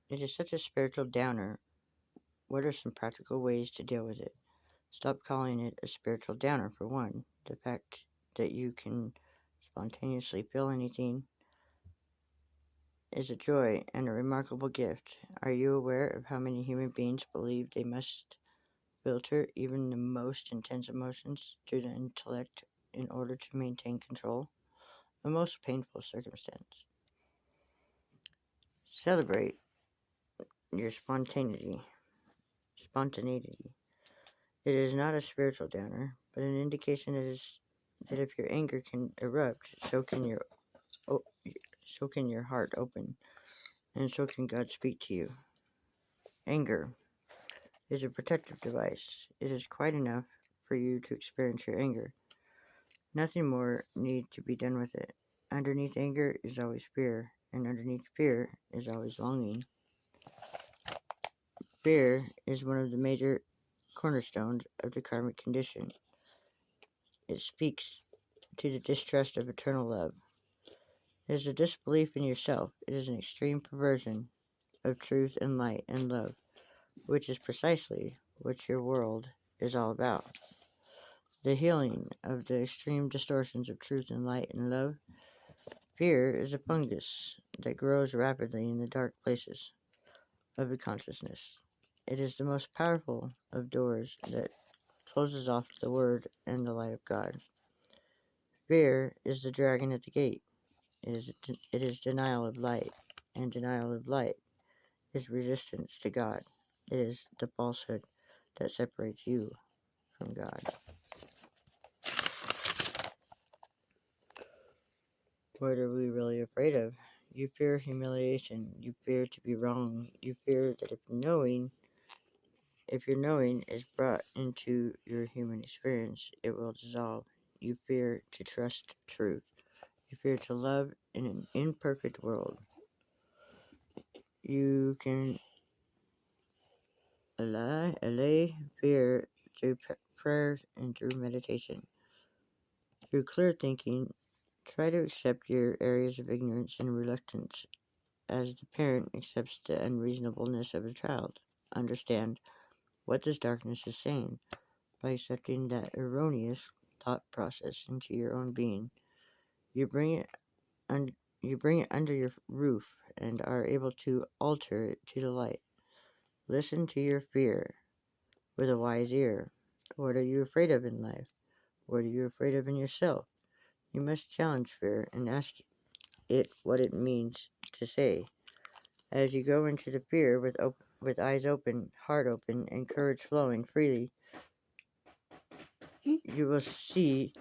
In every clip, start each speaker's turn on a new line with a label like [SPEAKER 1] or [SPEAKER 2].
[SPEAKER 1] It is such a spiritual downer. What are some practical ways to deal with it? Stop calling it a spiritual downer, for one. The fact that you can spontaneously feel anything is a joy and a remarkable gift. Are you aware of how many human beings believe they must filter even the most intense emotions through the intellect in order to maintain control? A most painful circumstance. Celebrate your spontaneity. It is not a spiritual downer, but an indication that if your anger can erupt, o- so can your heart open, and so can God speak to you. Anger is a protective device. It is quite enough for you to experience your anger. Nothing more needs to be done with it. Underneath anger is always fear, and underneath fear is always longing. Fear is one of the major cornerstones of the karmic condition. It speaks to the distrust of eternal love. It is a disbelief in yourself. It is an extreme perversion of truth and light and love, which is precisely what your world is all about. The healing of the extreme distortions of truth and light and love. Fear is a fungus that grows rapidly in the dark places of the consciousness. It is the most powerful of doors that closes off the word and the light of God. Fear is the dragon at the gate. It is denial of light, and denial of light is resistance to God. It is the falsehood that separates you from God. What are we really afraid of? You fear humiliation. You fear to be wrong. You fear that if your knowing is brought into your human experience, it will dissolve. You fear to trust truth. You fear to love in an imperfect world. You can allay fear through prayer and through meditation. Through clear thinking, try to accept your areas of ignorance and reluctance as the parent accepts the unreasonableness of a child. Understand what this darkness is saying by accepting that erroneous thought process into your own being. You bring it you bring it under your roof and are able to alter it to the light. Listen to your fear with a wise ear. What are you afraid of in life? What are you afraid of in yourself? You must challenge fear and ask it what it means to say. As you go into the fear with eyes open, heart open, and courage flowing freely, you will see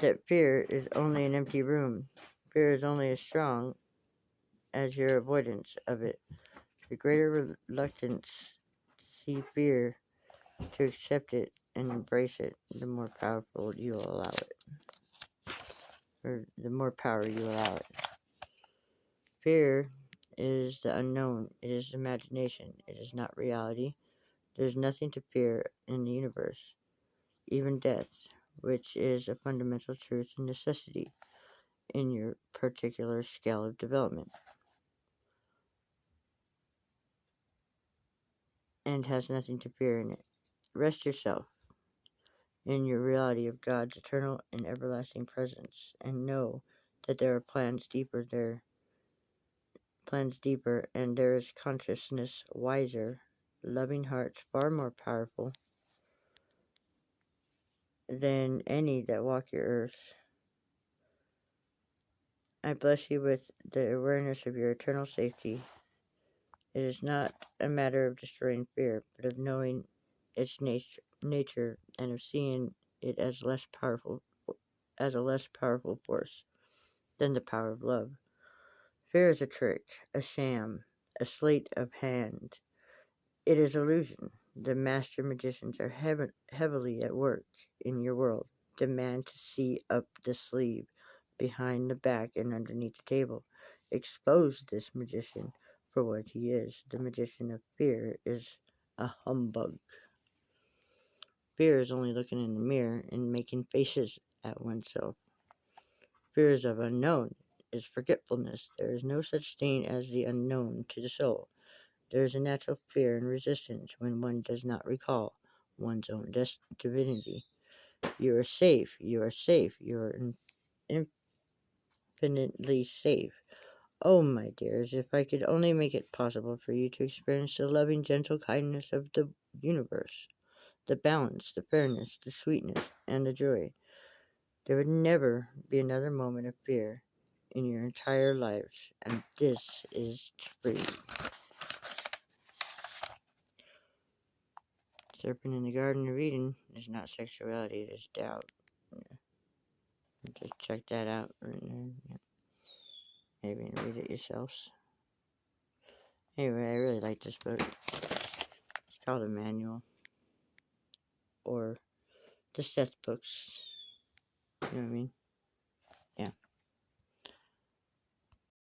[SPEAKER 1] that fear is only an empty room. Fear is only as strong as your avoidance of it. The greater reluctance to see fear, to accept it and embrace it, the more powerful you will allow it, or the more power you allow it. Fear is the unknown. It is imagination. It is not reality. There is nothing to fear in the universe, even death, which is a fundamental truth and necessity in your particular scale of development, and has nothing to fear in it. Rest yourself in your reality of God's eternal and everlasting presence, and know that there are plans deeper, and there is consciousness wiser, loving hearts far more powerful than any that walk your earth. I bless you with the awareness of your eternal safety. It is not a matter of destroying fear, but of knowing its nature and of seeing it as a less powerful force than the power of love. Fear is a trick, a sham, a sleight of hand. It is illusion. The master magicians are heavily at work in your world. Demand to see up the sleeve, behind the back, and underneath the table. Expose this magician for what he is. The magician of fear is a humbug. Fear is only looking in the mirror and making faces at oneself. Fears of unknown is forgetfulness. There is no such thing as the unknown to the soul. There is a natural fear and resistance when one does not recall one's own divinity. You are safe. You are safe. You are infinitely safe. Oh, my dears, if I could only make it possible for you to experience the loving, gentle kindness of the universe, the balance, the fairness, the sweetness, and the joy, there would never be another moment of fear in your entire lives, and this is free. Serpent in the Garden of Eden is not sexuality, it is doubt. Yeah. Just check that out right there. Yeah. Maybe read it yourselves. Anyway, I really like this book. It's called a manual, or the Seth books. You know what I mean?